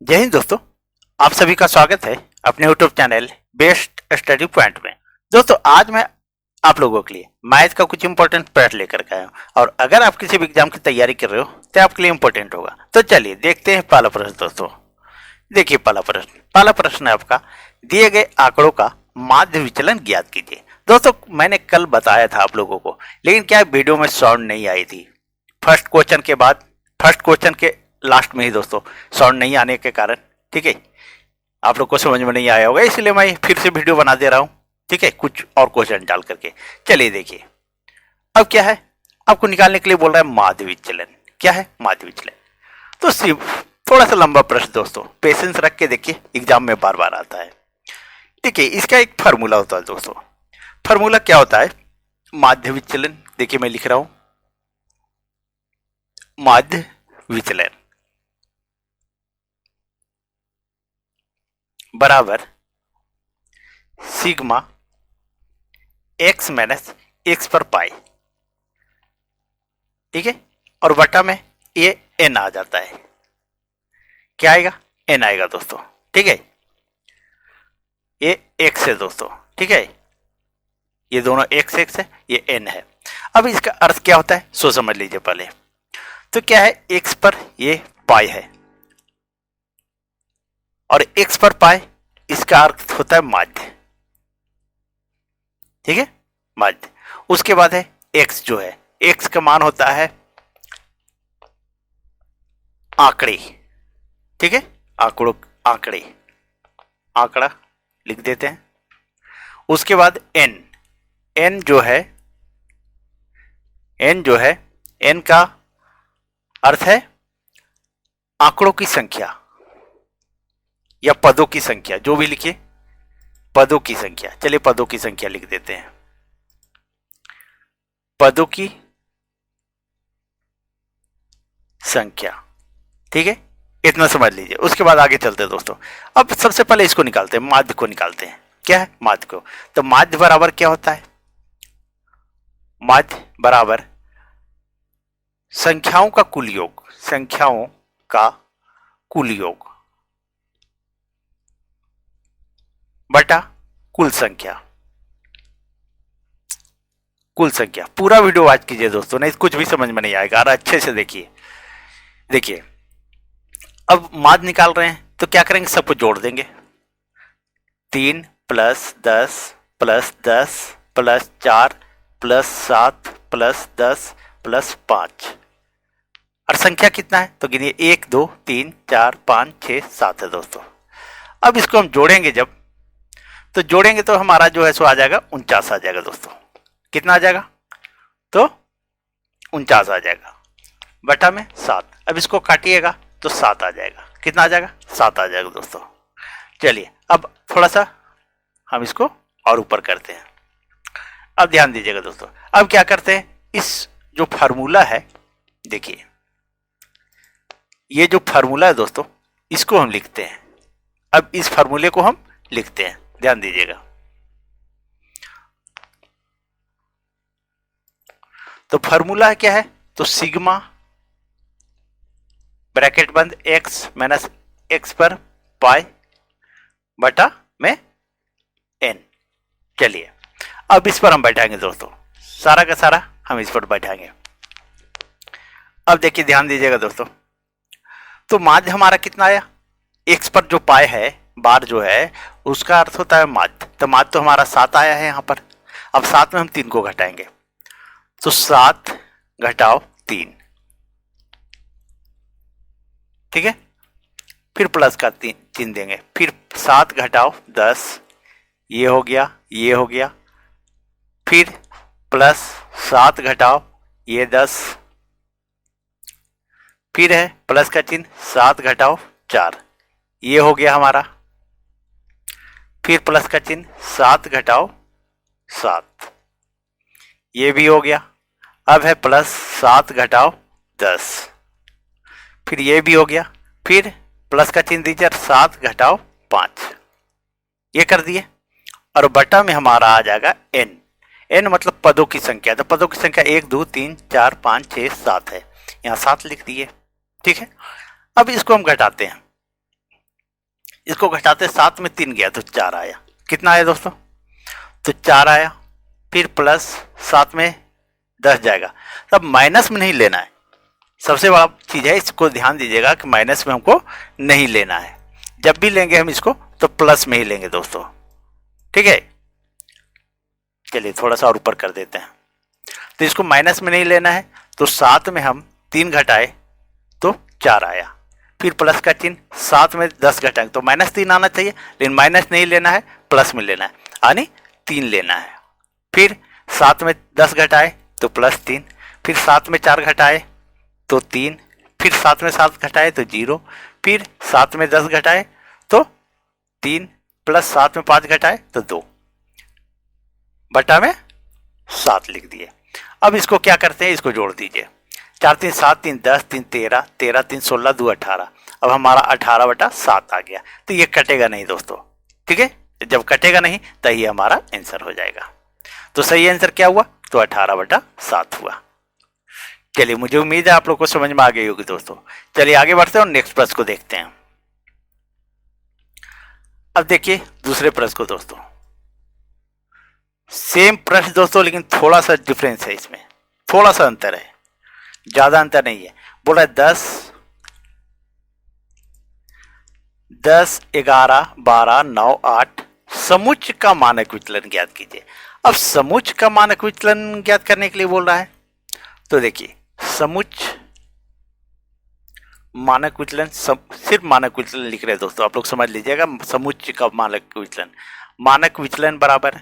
जय हिंद दोस्तों। आप सभी का स्वागत है अपने YouTube channel best study point में। दोस्तों आज मैं आप लोगों के लिए मैथ का कुछ इंपॉर्टेंट प्रश्न लेकर के आया हूँ और अगर आप किसी भी एग्जाम की तैयारी कर रहे हो तो आपके लिए इंपॉर्टेंट होगा। तो चलिए देखते हैं पहला प्रश्न। दोस्तों देखिए पहला प्रश्न है आपका, दिए गए आंकड़ों का माध्य विचलन ज्ञात कीजिए। दोस्तों मैंने कल बताया था आप लोगों को, लेकिन क्या वीडियो में साउंड नहीं आई थी। फर्स्ट क्वेश्चन के लास्ट में ही दोस्तों साउंड नहीं आने के कारण, ठीक है, आप लोग को समझ में नहीं आया होगा, इसलिए मैं फिर से वीडियो बना दे रहा हूं, ठीक है, कुछ और क्वेश्चन डाल करके। चलिए देखिए अब क्या है, आपको निकालने के लिए बोल रहा है माध्य विचलन। क्या है माध्य विचलन? तो सिर्फ थोड़ा सा लंबा प्रश्न दोस्तों, पेशेंस रख के देखिए, एग्जाम में बार बार आता है। देखिए इसका एक फार्मूला होता है दोस्तों। फार्मूला क्या होता है माध्य विचलन? देखिए मैं लिख रहा हूं, माध्य विचलन बराबर सिग्मा एक्स माइनस एक्स पर पाई, ठीक है, और बटा में ये एन आ जाता है। क्या आएगा? एन आएगा दोस्तों, ठीक है, ये एक्स है दोस्तों, ठीक है, ये दोनों एक्स एक्स है, ये एन है। अब इसका अर्थ क्या होता है सो समझ लीजिए पहले। तो क्या है, एक्स पर ये पाई है और एक्स पर पाई, इसका अर्थ होता है माध्य, ठीक है, माध्य। उसके बाद है एक्स, जो है एक्स का मान होता है आंकड़े, ठीक है, आंकड़ा लिख देते हैं। उसके बाद एन, एन जो है एन का अर्थ है आंकड़ों की संख्या या पदों की संख्या, जो भी लिखिए, पदों की संख्या। चलिए पदों की संख्या लिख देते हैं, पदों की संख्या, ठीक है, इतना समझ लीजिए। उसके बाद आगे चलते हैं दोस्तों। अब सबसे पहले इसको निकालते हैं, माध्य को निकालते हैं। क्या है माध्य को? तो माध्य बराबर क्या होता है? माध्य बराबर संख्याओं का कुल योग बटा कुल संख्या। पूरा वीडियो वॉच कीजिए दोस्तों, नहीं कुछ भी समझ में नहीं आएगा। और अच्छे से देखिए अब माध्य निकाल रहे हैं तो क्या करेंगे, सबको जोड़ देंगे। 3 + 10 + 10 + 4 + 7 + 10 + 5, और संख्या कितना है तो गिनिए, 1 2 3 4 5 6 7 है दोस्तों। अब इसको हम जोड़ेंगे, जोड़ेंगे तो हमारा जो है सो आ जाएगा 49 आ जाएगा दोस्तों। कितना आ जाएगा? तो 49 आ जाएगा बटा में 7। अब इसको काटिएगा तो 7 आ जाएगा। कितना आ जाएगा? 7 आ जाएगा दोस्तों। चलिए अब थोड़ा सा हम इसको और ऊपर करते हैं। अब ध्यान दीजिएगा दोस्तों, अब क्या करते हैं, इस जो फार्मूला है, देखिए ये जो फार्मूला है दोस्तों, इसको हम लिखते हैं। अब इस फार्मूले को हम लिखते हैं, ध्यान दीजिएगा। तो फार्मूला क्या है, तो सिग्मा ब्रैकेट बंद एक्स माइनस एक्स पर पाई बटा में एन। चलिए अब इस पर हम बैठाएंगे दोस्तों, सारा का सारा हम इस पर बैठाएंगे। अब देखिए ध्यान दीजिएगा दोस्तों, तो माध्य हमारा कितना आया, एक्स पर जो पाई है, बार जो है, उसका अर्थ होता है माध्य। तो माध्य तो हमारा 7 आया है यहां पर। अब 7 में हम 3 को घटाएंगे, तो 7 घटाओ 3, ठीक है, फिर प्लस का 3 देंगे, फिर 7 घटाओ 10, ये हो गया, फिर प्लस 7 घटाओ ये 10, फिर है प्लस का चिन्ह, 7 घटाओ 4, ये हो गया हमारा, फिर प्लस का चिन्ह, 7 घटाओ 7, ये भी हो गया। अब है प्लस 7 घटाओ 10, फिर ये भी हो गया, फिर प्लस का चिन्ह दीजिए, 7 घटाओ 5, ये कर दिए। और बटा में हमारा आ जाएगा एन। एन मतलब पदों की संख्या। तो पदों की संख्या 1 2 3 4 5 6 7 है, यहाँ 7 लिख दिए, ठीक है। अब इसको हम घटाते हैं, इसको घटाते 7 में 3 गया तो 4 आया। कितना आया दोस्तों? तो 4 आया। फिर प्लस 7 में 10 जाएगा। तब माइनस में नहीं लेना है, सबसे बड़ा चीज है, इसको ध्यान दीजिएगा कि माइनस में हमको नहीं लेना है। जब भी लेंगे हम इसको तो प्लस में ही लेंगे दोस्तों, ठीक है। चलिए थोड़ा सा और ऊपर कर देते हैं। तो इसको माइनस में नहीं लेना है, तो 7 में हम 3 घटाए तो 4 आया। फिर प्लस का चिन्ह, 7 में 10 घटाएंगे तो -3 आना चाहिए, लेकिन माइनस नहीं लेना है, प्लस में लेना है, यानी 3 लेना है। फिर 7 में 10 घटाए तो +3, फिर 7 में 4 घटाए तो 3, फिर 7 में 7 घटाए तो 0, फिर 7 में 10 घटाए तो 3, प्लस 7 में 5 घटाए तो 2, बटा में 7 लिख दिए। अब इसको क्या करते हैं, इसको जोड़ दीजिए। 4 3 7 3 10 3 13, 13 3 16 2 18। अब हमारा 18 बटा 7 आ गया। तो ये कटेगा नहीं दोस्तों, ठीक है। जब कटेगा नहीं तो ये हमारा आंसर हो जाएगा। तो सही आंसर क्या हुआ? तो 18 बटा 7 हुआ। चलिए मुझे उम्मीद है आप लोग को समझ में आ गई होगी दोस्तों। चलिए आगे बढ़ते हैं और नेक्स्ट प्रश्न को देखते हैं। अब देखिए दूसरे प्रश्न को दोस्तों। सेम प्रश्न दोस्तों, लेकिन थोड़ा सा डिफरेंस है इसमें, थोड़ा सा अंतर है, ज्यादा अंतर नहीं है। बोला 10 11 12 9 8 समुच्च का मानक विचलन ज्ञात कीजिए। अब समुच्च का मानक विचलन ज्ञात करने के लिए बोल रहा है। तो देखिए समुच्च मानक विचलन, सिर्फ मानक विचलन लिख रहे हैं दोस्तों, आप लोग समझ लीजिएगा। समुच्च का मानक विचलन बराबर,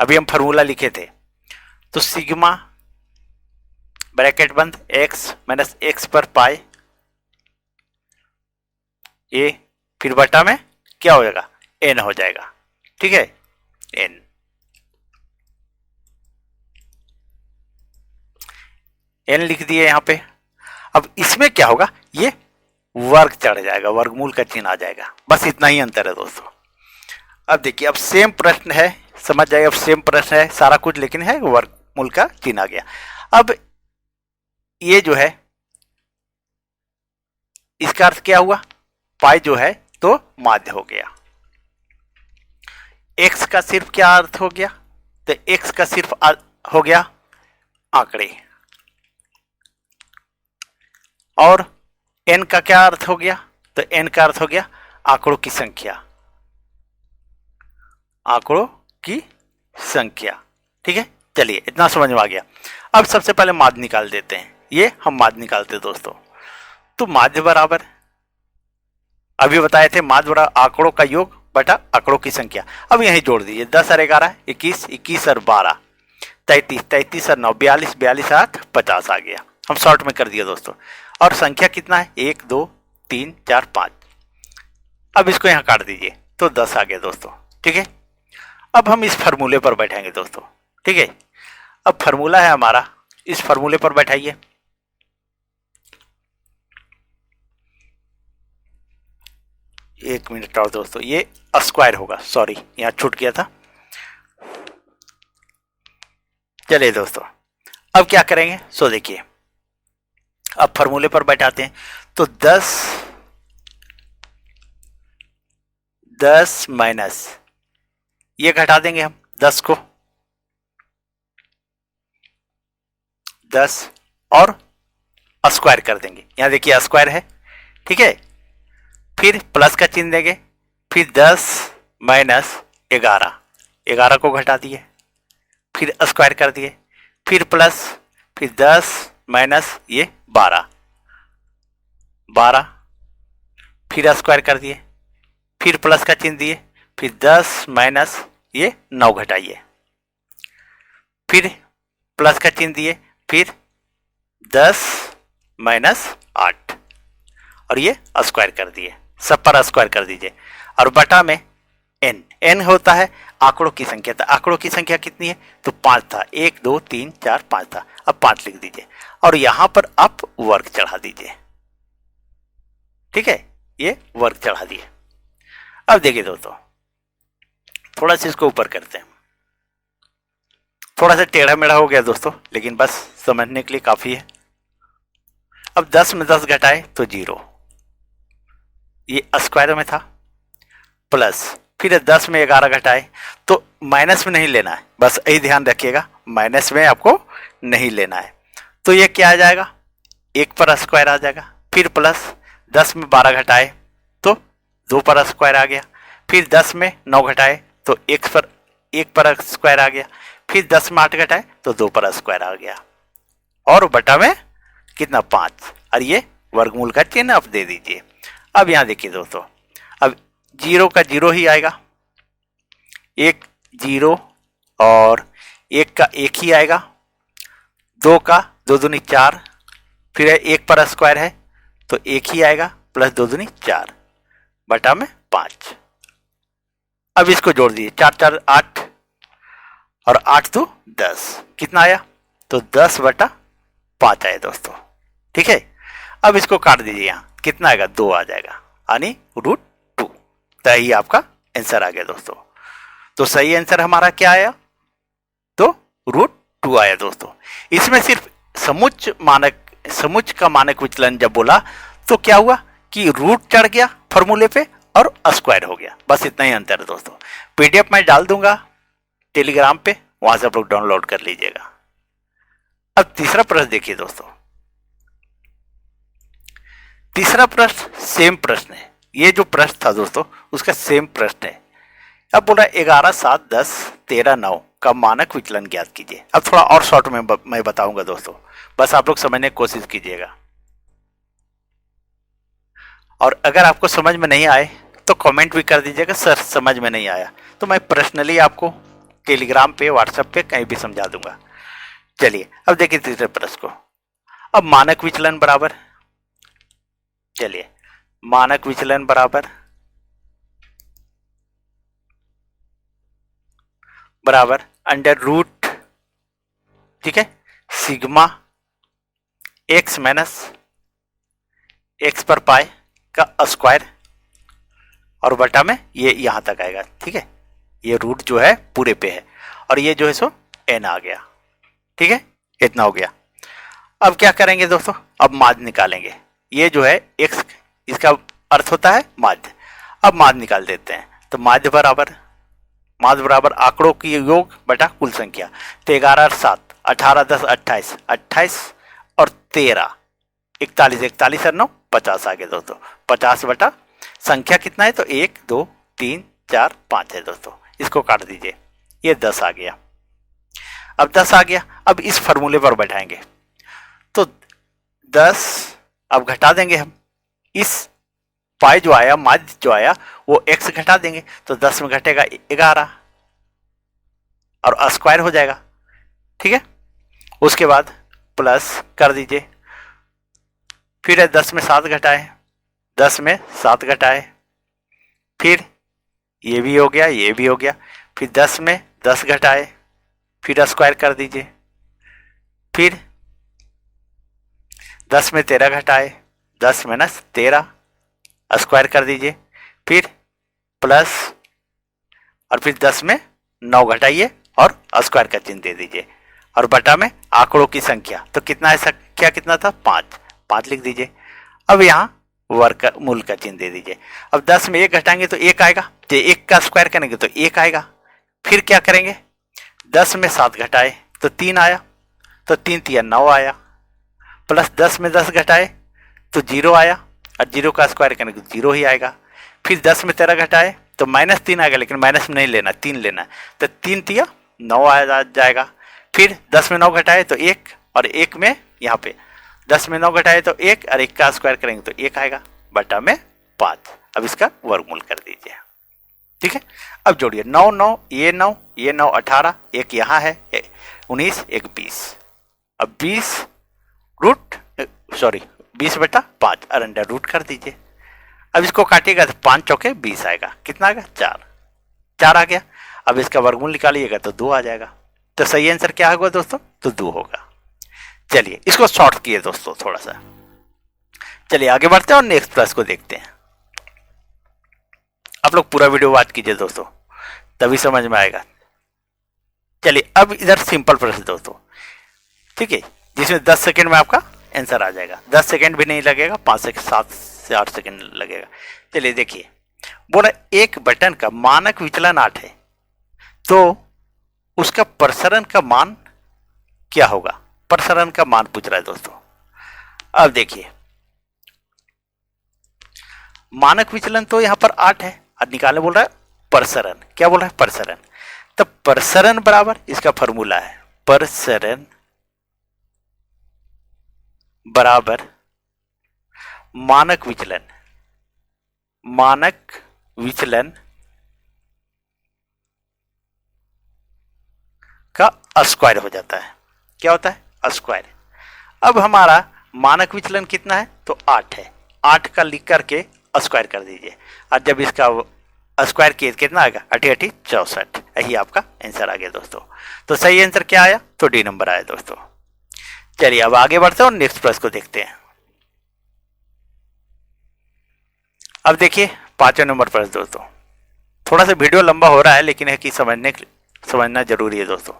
अभी हम फॉर्मूला लिखे थे, तो सिग्मा ब्रैकेट बंद x माइनस x पर पाई ए, फिर बटा में क्या हो जाएगा, n हो जाएगा, ठीक है, n लिख दिए यहां पे। अब इसमें क्या होगा, ये वर्ग चढ़ जाएगा, वर्गमूल का चिन्ह आ जाएगा, बस इतना ही अंतर है दोस्तों। अब देखिए अब सेम प्रश्न है, समझ जाइए, अब सेम प्रश्न है सारा कुछ, लेकिन है वर्गमूल का चिन्ह आ गया। अब ये जो है इसका अर्थ क्या हुआ, पाई जो है तो माध्य हो गया। x का सिर्फ क्या अर्थ हो गया, तो x का सिर्फ हो गया आंकड़े, और n का क्या अर्थ हो गया, तो n का अर्थ हो गया आंकड़ों की संख्या, आंकड़ों की संख्या, ठीक है। चलिए इतना समझ में आ गया। अब सबसे पहले माध्य निकाल देते हैं, ये हम माध्य निकालते दोस्तों। तो माध्य बराबर, अभी बताए थे माध्य बराबर आंकड़ों का योग बटा आंकड़ों की संख्या। अब यही जोड़ दीजिए, 10 और 11 21, 21 और 12 33, 33 और 9 42, 42 8 50 आ गया। हम शॉर्ट में कर दिया दोस्तों। और संख्या कितना है, 1 2 3 4 5। अब इसको यहां काट दीजिए तो 10 आ गया दोस्तों, ठीक है। अब हम इस फार्मूले पर बैठाएंगे दोस्तों, ठीक है। अब फार्मूला है हमारा, इस फार्मूले पर बैठाइए। एक मिनट और दोस्तों, ये स्क्वायर होगा, सॉरी यहां छूट गया था। चलिए दोस्तों अब क्या करेंगे, सो देखिए अब फार्मूले पर बैठाते हैं। तो 10 माइनस ये घटा देंगे हम 10 को, 10 और स्क्वायर कर देंगे, यहां देखिए स्क्वायर है, ठीक है। फिर प्लस का चिन्ह देंगे, फिर 10 माइनस 11 को घटा दिए, फिर स्क्वायर कर दिए, फिर प्लस, फिर 10 माइनस ये 12, फिर स्क्वायर कर दिए, फिर प्लस का चिन्ह दिए, फिर 10 माइनस ये 9 घटाइए, फिर प्लस का चिन्ह दिए, फिर 10 माइनस 8 और ये स्क्वायर कर दिए, सब पर स्क्वायर कर दीजिए। और बटा में n होता है आंकड़ों की संख्या, था आंकड़ों की संख्या कितनी है, तो 5 था, 1 2 3 4 5 था, अब 5 लिख दीजिए और यहां पर आप वर्ग चढ़ा दीजिए, ठीक है, ये वर्ग चढ़ा दिए। अब देखिए दोस्तों थोड़ा सा इसको ऊपर करते हैं, थोड़ा सा टेढ़ा मेढ़ा हो गया दोस्तों, लेकिन बस समझने के लिए काफी है। अब 10 में 10 घटाए तो 0, ये स्क्वायर में था, प्लस फिर 10 में 11 घटाए, तो माइनस में नहीं लेना है, बस यही ध्यान रखिएगा, माइनस में आपको नहीं लेना है। तो ये क्या आ जाएगा, 1 पर स्क्वायर आ जाएगा, फिर प्लस 10 में 12 घटाए तो 2 पर स्क्वायर आ गया, फिर 10 में 9 घटाए तो 1 पर स्क्वायर आ गया, फिर 10 में 8 घटाए तो 2 पर स्क्वायर आ गया, और बटा में कितना 5, और ये वर्गमूल का चिन्ह आप दे दीजिए। अब यहाँ देखिए दोस्तों, अब 0 का 0 ही आएगा, 1 0 और 1 का 1 ही आएगा, 2 का 2 दूनी 4, फिर 1 पर स्क्वायर है तो 1 ही आएगा, प्लस 2 दूनी 4 बटा में 5। अब इसको जोड़ दीजिए, 4 4 8 और 8 तो 10, कितना आया, तो 10 बटा 5 आया दोस्तों। ठीक है, अब इसको काट दीजिए, यहाँ कितना आएगा, 2 आ जाएगा, यानी √2। तो यही आपका आंसर आ गया दोस्तों। तो सही आंसर हमारा क्या आया, तो √2 आया दोस्तों। इसमें सिर्फ समुच्च का मानक विचलन जब बोला तो क्या हुआ कि रूट चढ़ गया फॉर्मूले पे और स्क्वायर हो गया, बस इतना ही अंतर है दोस्तों। पीडीएफ मैं डाल दूंगा टेलीग्राम पे, वहां से आप लोग डाउनलोड कर लीजिएगा। अब तीसरा प्रश्न देखिए दोस्तों, तीसरा प्रश्न सेम प्रश्न है, ये जो प्रश्न था दोस्तों उसका सेम प्रश्न है। अब बोला 11 7 10 13 9 का मानक विचलन ज्ञात कीजिए। अब थोड़ा और शॉर्ट में मैं बताऊंगा दोस्तों, बस आप लोग समझने की कोशिश कीजिएगा, और अगर आपको समझ में नहीं आए तो कमेंट भी कर दीजिएगा सर समझ में नहीं आया, तो मैं पर्सनली आपको टेलीग्राम पे व्हाट्सएप पे कहीं भी समझा दूंगा। चलिए अब देखिए तीसरे प्रश्न को। अब मानक विचलन बराबर, चलिए मानक विचलन बराबर अंडर रूट, ठीक है, सिग्मा x माइनस x पर पाई का स्क्वायर, और बटा में ये यहां तक आएगा। ठीक है, ये रूट जो है पूरे पे है, और ये जो है सो n आ गया। ठीक है, इतना हो गया। अब क्या करेंगे दोस्तों, अब माध्य निकालेंगे। ये जो है x, इसका अर्थ होता है माध्य। अब माध्य निकाल देते हैं, तो माध्य बराबर आंकड़ों की योग बटा कुल संख्या। तो 11 और 7 18 10 28 28 और 13 41 41 और 9 50 आ गए दोस्तों। 50 बटा संख्या कितना है, तो 1 2 3 4 5 है दोस्तों। इसको काट दीजिए, ये 10 आ गया। अब 10 आ गया, अब इस फॉर्मूले पर बैठाएंगे तो 10 अब घटा देंगे हम, इस पाई जो आया माध्य जो आया वो x घटा देंगे, तो 10 में घटेगा 11 और स्क्वायर हो जाएगा। ठीक है, उसके बाद प्लस कर दीजिए, फिर 10 में 7 घटाए, 10 में 7 घटाए, फिर ये भी हो गया, ये भी हो गया, फिर 10 में 10 घटाए, फिर स्क्वायर कर दीजिए, फिर 10 में 13 घटाए, 10 माइनस 13 स्क्वायर कर दीजिए, फिर प्लस, और फिर 10 में 9 घटाइए और स्क्वायर का चिन्ह दे दीजिए, और बटा में आंकड़ों की संख्या। तो कितना है, संख्या कितना था, 5 लिख दीजिए। अब यहाँ वर्ग मूल का चिन्ह दे दीजिए। अब 10 में 1 घटाएंगे तो 1 आएगा, तो 1 का स्क्वायर करेंगे तो 1 आएगा। फिर क्या करेंगे, 10 में 7 घटाए तो 3 आया, तो 3 3 9 आया, प्लस 10 में 10 घटाए तो 0 आया, और 0 का स्क्वायर करेंगे तो 0 ही आएगा। फिर 10 में 13 घटाए तो -3 आएगा, लेकिन माइनस में नहीं लेना, 3 लेना है, तो 3 3 9 आ जाएगा। फिर 10 में 9 घटाए तो 1, और 1 में यहाँ पे 10 में 9 घटाए तो 1, और 1 का स्क्वायर करेंगे तो 1 आएगा, बटा में 5। अब इसका वर्गमूल कर दीजिए। ठीक है, अब जोड़िए 9 9 ये 9 ये 9 18, एक यहाँ है 19 एक 20। अब 20 बटा 5 और अंडर रूट कर दीजिए। अब इसको काटिएगा तो 5 चौके 20 आएगा, कितना आएगा, 4 आ गया। अब इसका वर्गमूल निकालिएगा तो 2 आ जाएगा। तो सही आंसर क्या होगा दोस्तों, तो 2 होगा। चलिए इसको शॉर्ट किए दोस्तों थोड़ा सा। चलिए आगे बढ़ते हैं और नेक्स्ट प्रश्न को देखते हैं। आप लोग पूरा वीडियो वॉच कीजिए दोस्तों, तभी समझ में आएगा। चलिए अब इधर सिंपल प्रश्न दोस्तों, ठीक है, जिसमें 10 सेकेंड में आपका आंसर आ जाएगा। 10 सेकेंड भी नहीं लगेगा, 5 से 7 से 8 सेकंड लगेगा। चलिए देखिए, बोला एक बटन का मानक विचलन 8 है, तो उसका प्रसरण का मान क्या होगा? प्रसरण का मान पूछ रहा है दोस्तों। अब देखिए, मानक विचलन तो यहां पर 8 है और निकालने बोल रहा है प्रसरण। क्या बोल रहा है? प्रसरण। तब प्रसरण बराबर, इसका फॉर्मूला है प्रसरण बराबर मानक विचलन, मानक विचलन का स्क्वायर हो जाता है। क्या होता है? स्क्वायर। अब हमारा मानक विचलन कितना है? तो 8 है। 8 का लिख करके स्क्वायर कर दीजिए, और जब इसका स्क्वायर किए कितना आएगा? 8 8 64। यही आपका आंसर आ गया दोस्तों। तो सही आंसर क्या आया? तो डी नंबर आया दोस्तों। चलिए अब आगे बढ़ते हैं और नेक्स्ट प्रश्न को देखते हैं। अब देखिए 5वें नंबर प्रश्न दोस्तों। थोड़ा सा वीडियो लंबा हो रहा है, लेकिन है कि समझना जरूरी है दोस्तों।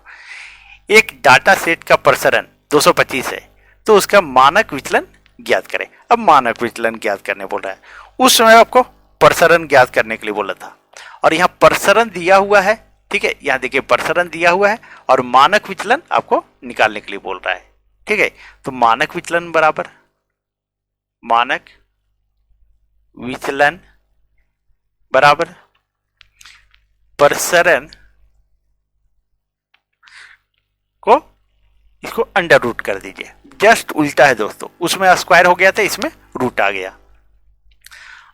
एक डाटा सेट का प्रसरण 225 है, तो उसका मानक विचलन ज्ञात करें। अब मानक विचलन ज्ञात करने बोल रहा है, उस समय आपको प्रसरण ज्ञात करने के लिए बोला था, और यहाँ प्रसरण दिया हुआ है। ठीक है, यहाँ देखिए प्रसरण दिया हुआ है और मानक विचलन आपको निकालने के लिए बोल रहा है। ठीक है, तो मानक विचलन बराबर मानक विचलन बराबर प्रसरण को, इसको अंडर रूट कर दीजिए। जस्ट उल्टा है दोस्तों, उसमें स्क्वायर हो गया था, इसमें रूट आ गया।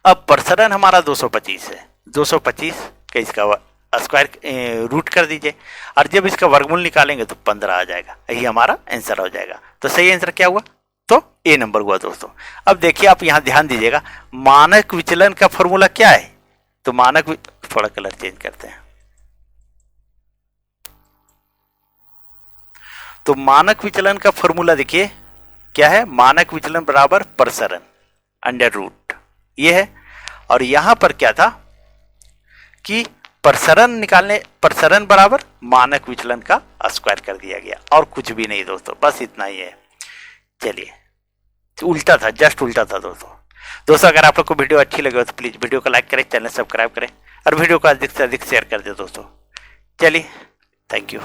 अब प्रसरण हमारा 225 है, 225 का इसका स्क्वायर रूट कर दीजिए, और जब इसका वर्गमूल निकालेंगे तो 15 आ जाएगा। यही हमारा आंसर हो जाएगा। तो सही आंसर क्या हुआ? तो ए नंबर हुआ दोस्तों। अब देखिए, आप यहां ध्यान दीजिएगा, मानक विचलन का फॉर्मूला क्या है? तो मानक, थोड़ा कलर चेंज करते हैं। तो मानक विचलन का फॉर्मूला देखिए क्या है? मानक विचलन बराबर प्रसरण अंडर रूट, ये है। और यहां पर क्या था कि प्रसरण निकालने, प्रसरण बराबर मानक विचलन का स्क्वायर कर दिया गया, और कुछ भी नहीं दोस्तों, बस इतना ही है। चलिए, उल्टा था, जस्ट उल्टा था दोस्तों। अगर आप लोग को वीडियो अच्छी लगे तो प्लीज वीडियो को लाइक करें, चैनल सब्सक्राइब करें, और वीडियो को अधिक से अधिक शेयर कर दे दोस्तों। चलिए, थैंक यू।